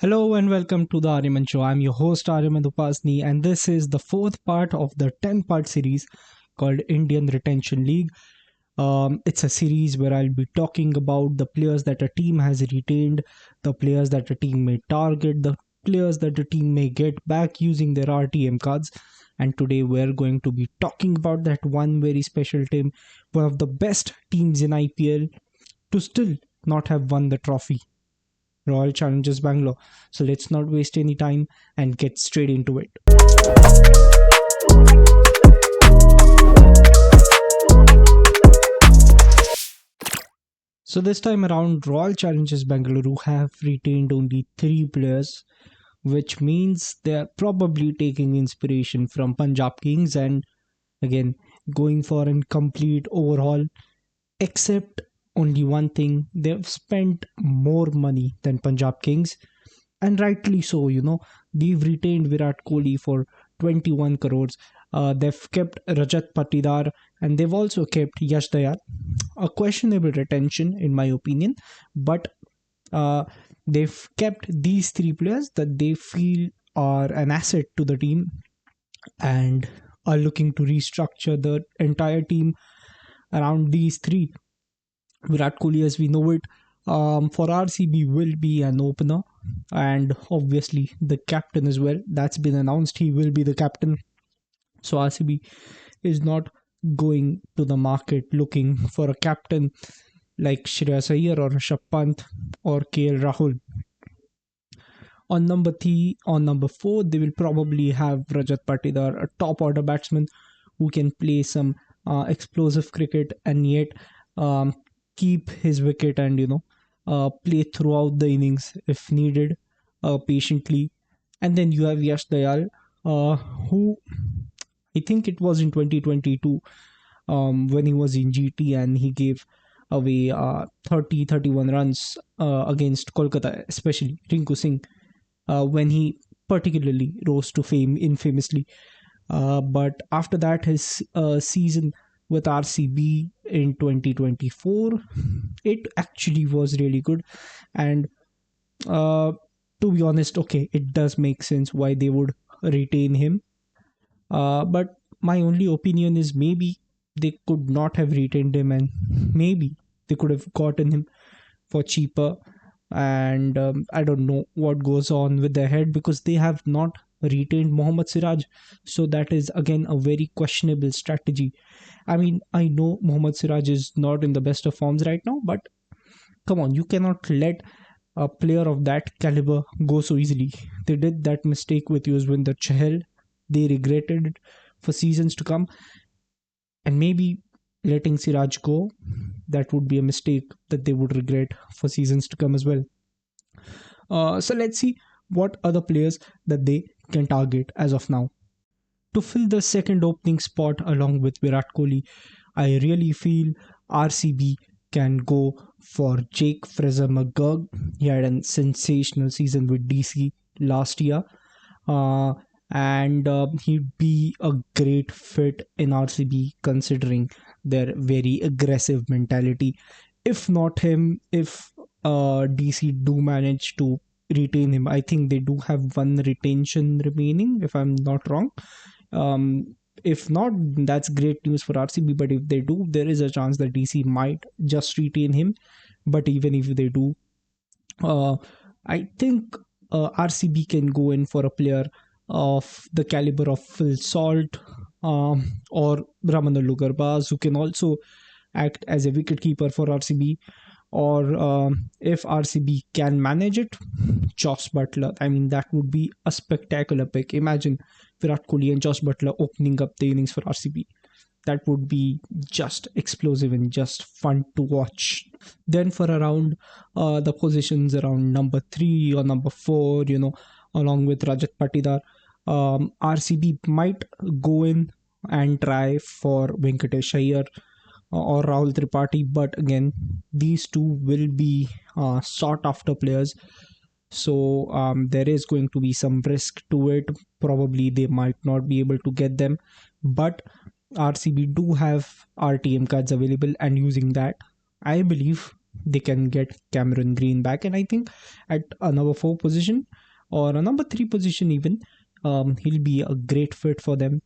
Hello and welcome to the Ariman Show. I'm your host Ariman Upasni, and this is the fourth part of the 10-part series called Indian Retention League. It's a series where I'll be talking about the players that a team has retained, the players that a team may target, the players that a team may get back using their RTM cards. And today we're going to be talking about that one very special team, one of the best teams in IPL to still not have won the trophy. Royal Challengers Bangalore. So let's not waste any time and get straight into it. So this time around, Royal Challengers Bengaluru have retained only three players, which means they're probably taking inspiration from Punjab Kings and again going for a complete overhaul. Except only one thing, they've spent more money than Punjab Kings, and rightly so. They've retained Virat Kohli for 21 crores. They've kept Rajat Patidar, and they've also kept Yash Dayal. A questionable retention, in my opinion, but uh, they've kept these three players that they feel are an asset to the team and are looking to restructure the entire team around these three. Virat Kohli, as we know it, for RCB will be an opener, and obviously the captain as well. That's been announced. He will be the captain. So RCB is not going to the market looking for a captain like Shreyas Iyer or Rishabh Pant or KL Rahul. On number four, they will probably have Rajat Patidar, a top order batsman who can play some explosive cricket and yet um, keep his wicket and play throughout the innings if needed patiently. And then you have Yash Dayal, who I think it was in 2022 when he was in GT and he gave away 31 runs against Kolkata, especially Rinku Singh, when he particularly rose to fame infamously. But after that, his season with RCB in 2024, it actually was really good. And uh, to be honest, okay, it does make sense why they would retain him. But my only opinion is maybe they could not have retained him, and maybe they could have gotten him for cheaper. And I don't know what goes on with their head because they have not retained Mohammad Siraj. So that is again a very questionable strategy. I mean, I know Mohammad Siraj is not in the best of forms right now, but come on, you cannot let a player of that caliber go so easily. They did that mistake with Yuzvendra Chahal. They regretted it for seasons to come, and maybe letting Siraj go, that would be a mistake that they would regret for seasons to come as well. So let's see what other players that they can target as of now. To fill the second opening spot along with Virat Kohli, I really feel RCB can go for Jake Fraser McGurk. He had a sensational season with DC last year. Uh, and he'd be a great fit in RCB considering their very aggressive mentality. If not him, if DC do manage to retain him, I think they do have one retention remaining, if I'm not wrong. If not, that's great news for RCB. But if they do, there is a chance that DC might just retain him. But even if they do, uh, I think RCB can go in for a player of the caliber of Phil Salt or Ramanallu Garbaz, who can also act as a wicketkeeper for RCB. Or if RCB can manage it, Josh Butler. I mean, that would be a spectacular pick. Imagine Virat Kohli and Josh Butler opening up the innings for RCB. That would be just explosive and just fun to watch. Then for around the positions around number three or number four, along with Rajat Patidar, RCB might go in and try for Venkatesh Iyer or Rahul Tripathi, but again, these two will be sought after players. So there is going to be some risk to it. Probably they might not be able to get them, but RCB do have RTM cards available, and using that, I believe they can get Cameron Green back. And I think at a number 4 position or a number 3 position, even, he'll be a great fit for them.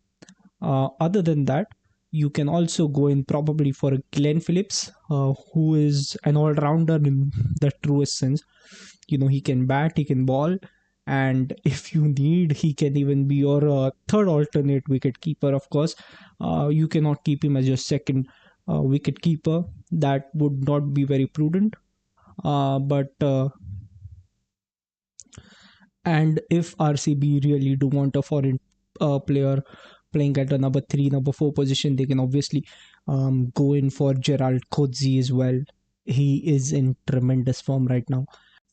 Other than that, you can also go in probably for a Glenn Phillips, who is an all rounder in the truest sense. He can bat, he can ball, and if you need, he can even be your third alternate wicket keeper. Of course, you cannot keep him as your second wicket keeper. That would not be very prudent. But and if RCB really do want a foreign player playing at a number 3, number 4 position, they can obviously go in for Gerald Coetzee as well. He is in tremendous form right now.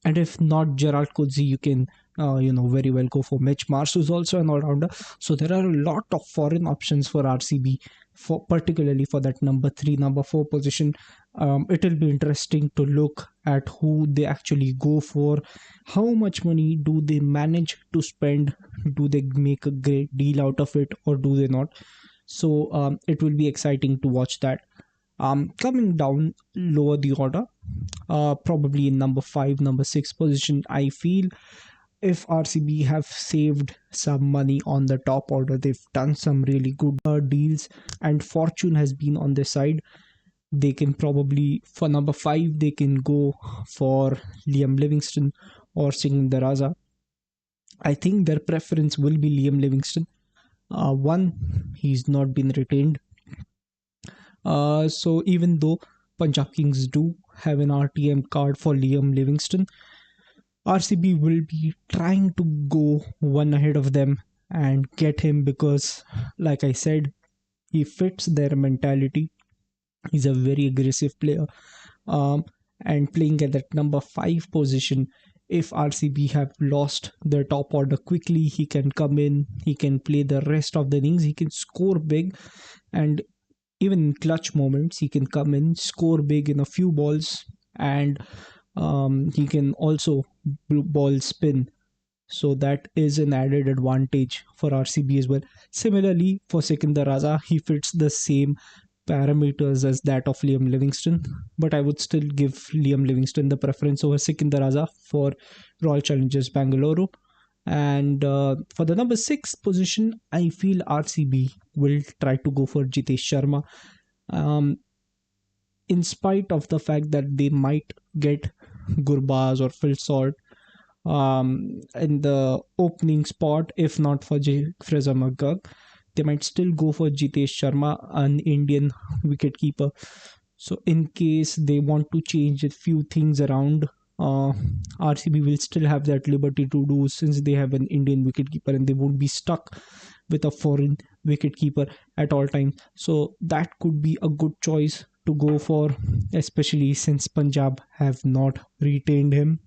And if not Gerald Coetzee, you can very well go for Mitch Marsh, who's also an all-rounder. So there are a lot of foreign options for RCB, for particularly for that number 3, number 4 position. It will be interesting to look at who they actually go for. How much money do they manage to spend? Do they make a great deal out of it, or do they not? So it will be exciting to watch that. Coming down lower the order, probably in number 5, number 6 position, I feel if RCB have saved some money on the top order, they've done some really good deals, and fortune has been on their side. They can probably, for number 5, they can go for Liam Livingston or Singh Daraza. I think their preference will be Liam Livingston. One, he's not been retained. So even though Punjab Kings do have an RTM card for Liam Livingston, RCB will be trying to go one ahead of them and get him because, like I said, he fits their mentality. He's a very aggressive player. Um, and playing at that number 5 position, if RCB have lost their top order quickly, he can come in, he can play the rest of the innings, he can score big, and even in clutch moments, he can come in, score big in a few balls, and he can also ball spin. So that is an added advantage for RCB as well. Similarly, for Sikandar Raza, he fits the same parameters as that of Liam Livingston, but I would still give Liam Livingston the preference over Sikandar Raza for Royal Challengers Bengaluru. And for the number 6 position, I feel RCB will try to go for Jitesh Sharma. Um, in spite of the fact that they might get Gurbaz or Phil Salt in the opening spot, if not for Fraser McGurk, they might still go for Jitesh Sharma, an Indian wicketkeeper. So in case they want to change a few things around, RCB will still have that liberty to do, since they have an Indian wicketkeeper and they won't be stuck with a foreign wicketkeeper at all times. So that could be a good choice to go for, especially since Punjab have not retained him.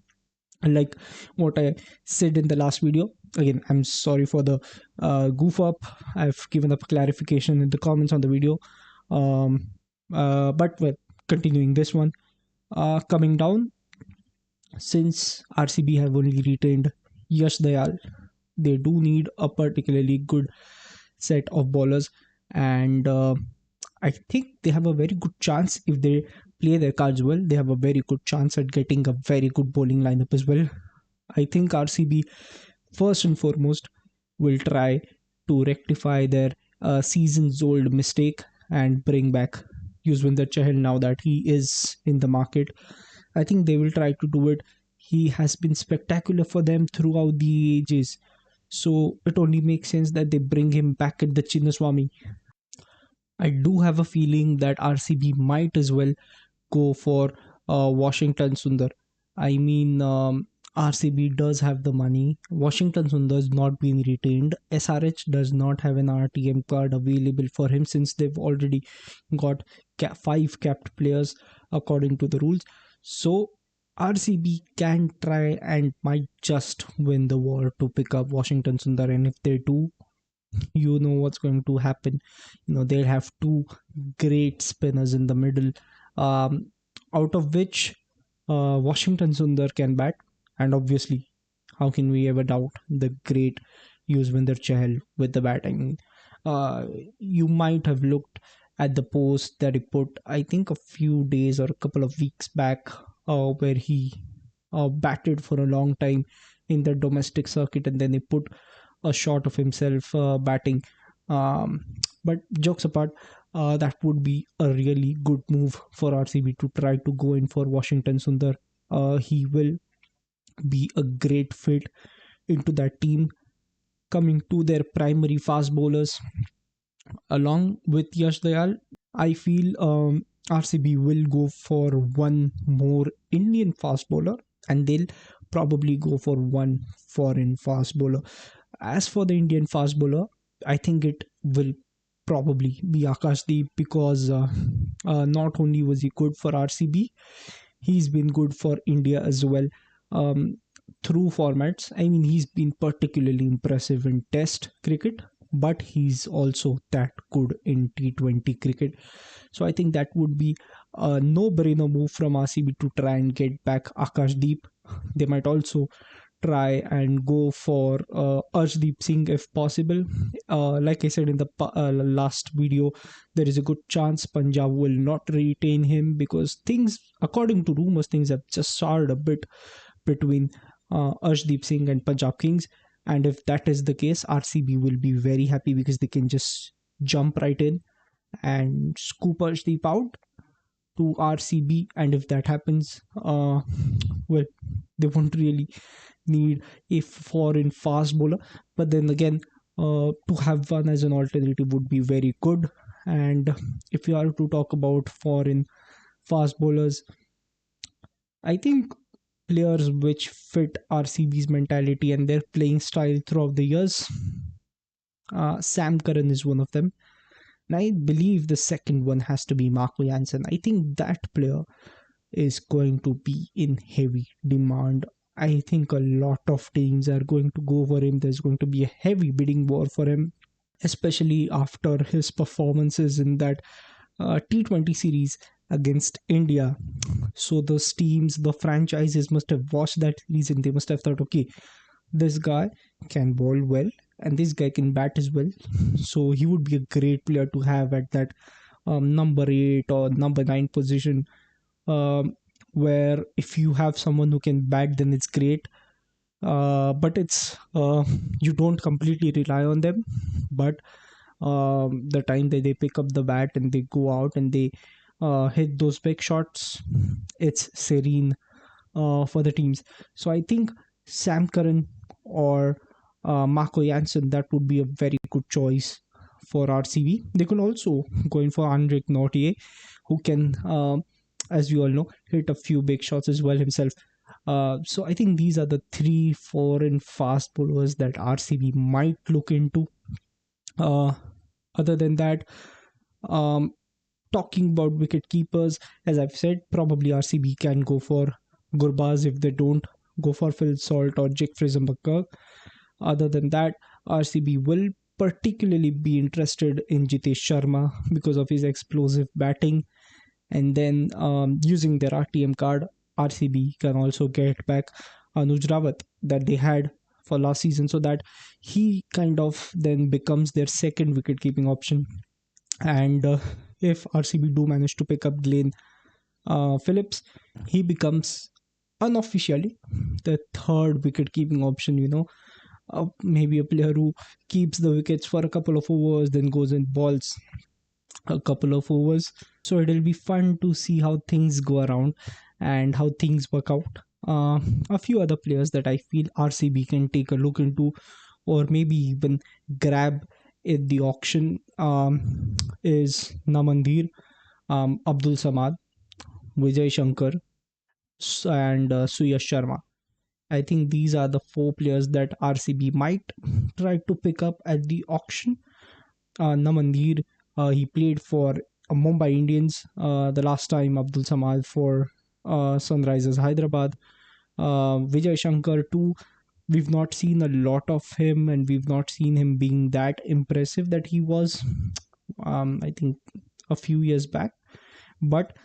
Like what I said in the last video, again, I'm sorry for the goof up. I've given up clarification in the comments on the video. Um, but well, continuing this one, coming down, since RCB have only retained Yash Dayal, they do need a particularly good set of bowlers, and I think they have a very good chance if they play their cards well. They have a very good chance at getting a very good bowling lineup as well. I think RCB first and foremost will try to rectify their seasons old mistake and bring back Yuzvendra Chahal now that he is in the market. I think they will try to do it. He has been spectacular for them throughout the ages. So it only makes sense that they bring him back at the Chinnaswamy. I do have a feeling that RCB might as well go for Washington Sundar. I mean, RCB does have the money. Washington Sundar is not being retained. SRH does not have an RTM card available for him, since they've already got 5 capped players according to the rules. So RCB can try and might just win the war to pick up Washington Sundar, and if they do, you know what's going to happen. They'll have 2 great spinners in the middle, um, out of which Washington Sundar can bat, and obviously, how can we ever doubt the great Yuzvendra Chahal with the batting? You might have looked at the post that he put, I think, a few days or a couple of weeks back, where he batted for a long time in the domestic circuit, and then he put a shot of himself batting. Um, but jokes apart, that would be a really good move for RCB to try to go in for Washington Sundar. He will be a great fit into that team. Coming to their primary fast bowlers, along with Yash Dayal, I feel RCB will go for one more Indian fast bowler, and they'll probably go for one foreign fast bowler. As for the Indian fast bowler, I think it will probably be Akashdeep, because not only was he good for RCB, he's been good for India as well. Um, Through formats, I mean, he's been particularly impressive in Test cricket, but he's also that good in T20 cricket. So I think that would be a no-brainer move from RCB to try and get back Akashdeep. They might also try and go for Arshdeep Singh if possible. Like I said in the last video, there is a good chance Punjab will not retain him, because things, according to rumors, things have just soured a bit between Arshdeep Singh and Punjab Kings. And if that is the case, RCB will be very happy, because they can just jump right in and scoop Arshdeep out to RCB. And if that happens, well, they won't really need a foreign fast bowler. But then again, to have one as an alternative would be very good. And if you are to talk about foreign fast bowlers, I think players which fit RCB's mentality and their playing style throughout the years, Sam Curran is one of them. And I believe the second one has to be Marco Jansen. I think that player is going to be in heavy demand. I think a lot of teams are going to go for him. There's going to be a heavy bidding war for him, especially after his performances in that T20 series against India. So the teams, the franchises must have watched that series, and they must have thought, okay, this guy can bowl well and this guy can bat as well. So he would be a great player to have at that number 8 or number 9 position, um, where if you have someone who can bat, then it's great. But it's you don't completely rely on them. But the time that they pick up the bat and they go out and they hit those big shots, it's serene for the teams. So I think Sam Curran or Marco Jansen, that would be a very good choice for RCB. They could also go in for Henrik Nortier, who can, as we all know, hit a few big shots as well himself. So I think these are the three foreign fast bowlers that RCB might look into. Uh, Other than that, um, talking about wicket keepers, as I've said, probably RCB can go for Gurbaz if they don't go for Phil Salt or Jake Frisenberg. Other than that, RCB will particularly be interested in Jitesh Sharma because of his explosive batting. And then using their RTM card, RCB can also get back Anuj Rawat that they had for last season, so that he kind of then becomes their second wicket keeping option. And if RCB do manage to pick up Glenn Phillips, he becomes unofficially the third wicket keeping option. Maybe a player who keeps the wickets for a couple of overs, then goes and balls a couple of overs. So it'll be fun to see how things go around and how things work out. A few other players that I feel RCB can take a look into, or maybe even grab at the auction, is Namandir, Abdul Samad, Vijay Shankar, and Suyash Sharma. I think these are the four players that RCB might try to pick up at the auction. Namandir, he played for Mumbai Indians the last time. Abdul Samad for Sunrisers Hyderabad. Vijay Shankar too. We've not seen a lot of him, and we've not seen him being that impressive that he was, I think, a few years back. But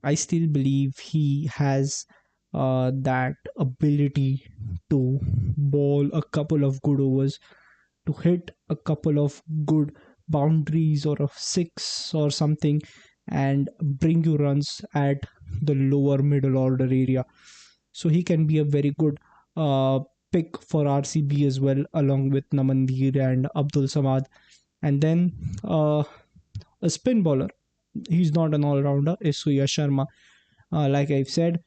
I still believe he has that ability to bowl a couple of good overs, to hit a couple of good boundaries or a six or something and bring you runs at the lower middle order area. So he can be a very good pick for RCB as well, along with Namandir and Abdul Samad. And then a spin bowler. He's not an all rounder, is Suya Sharma. Like I've said,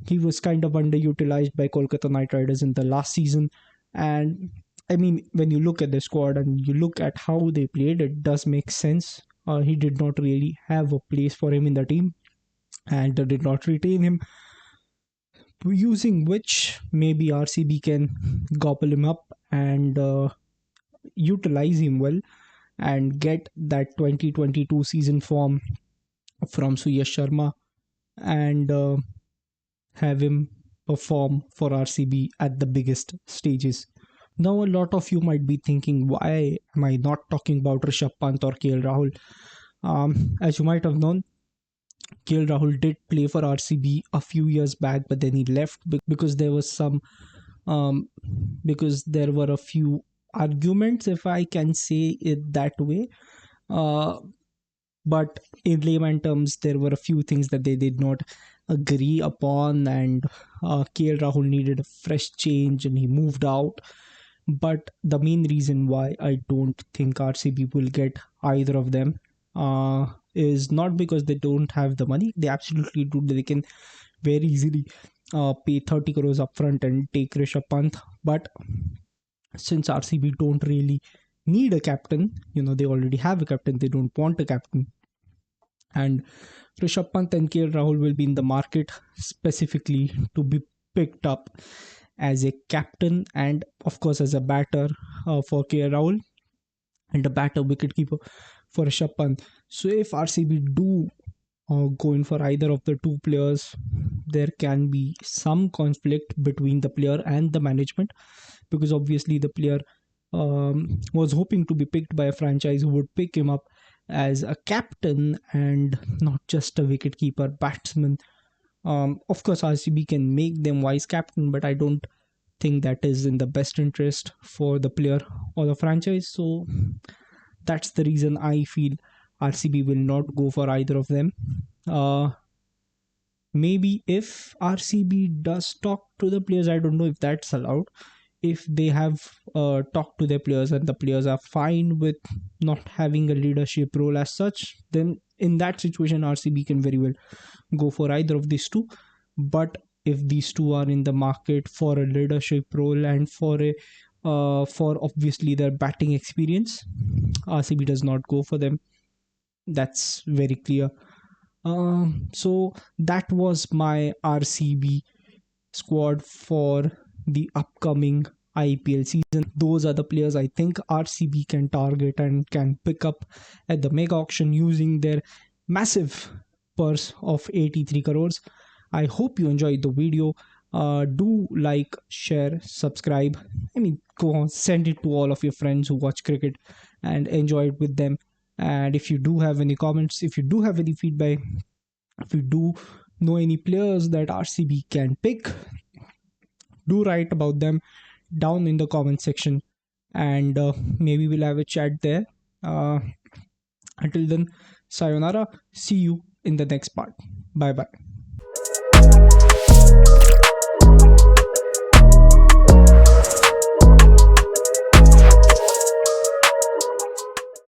he was kind of underutilized by Kolkata Knight Riders in the last season. And I mean, when you look at the squad and you look at how they played, it does make sense. He did not really have a place for him in the team, and they did not retain him, using which maybe RCB can gobble him up and utilize him well and get that 2022 season form from Suyash Sharma and have him perform for RCB at the biggest stages. Now, a lot of you might be thinking, why am I not talking about Rishabh Pant or KL Rahul? As you might have known, KL Rahul did play for RCB a few years back, but then he left because there was some, um, because there were a few arguments, if I can say it that way. Uh, but in layman terms, there were a few things that they did not agree upon, and KL Rahul needed a fresh change and he moved out. But the main reason why I don't think RCB will get either of them is not because they don't have the money. They absolutely do. They can very easily pay 30 crores upfront and take Rishabh Pant. But since RCB don't really need a captain, they already have a captain, they don't want a captain. And Rishabh Pant and KL Rahul will be in the market specifically to be picked up as a captain and, of course, as a batter for KL Rahul and a batter wicketkeeper for Rishabh Pant. So if RCB do go in for either of the two players, there can be some conflict between the player and the management, because obviously the player was hoping to be picked by a franchise who would pick him up as a captain and not just a wicketkeeper batsman. Of course, RCB can make them vice captain, but I don't think that is in the best interest for the player or the franchise. So that's the reason I feel RCB will not go for either of them. Uh, Maybe if RCB does talk to the players, I don't know if that's allowed. If they have talked to their players and the players are fine with not having a leadership role as such, then in that situation, RCB can very well go for either of these two. But if these two are in the market for a leadership role and for obviously their batting experience, RCB does not go for them. That's very clear. So that was my RCB squad for the upcoming IPL season. Those are the players I think RCB can target and can pick up at the mega auction using their massive purse of 83 crores. I hope you enjoyed the video. Do like, share, subscribe. I mean, go on, send it to all of your friends who watch cricket and enjoy it with them. And if you do have any comments, if you do have any feedback, if you do know any players that RCB can pick, do write about them down in the comment section, and maybe we'll have a chat there. uh, until then, sayonara, see you in the next part. Bye bye.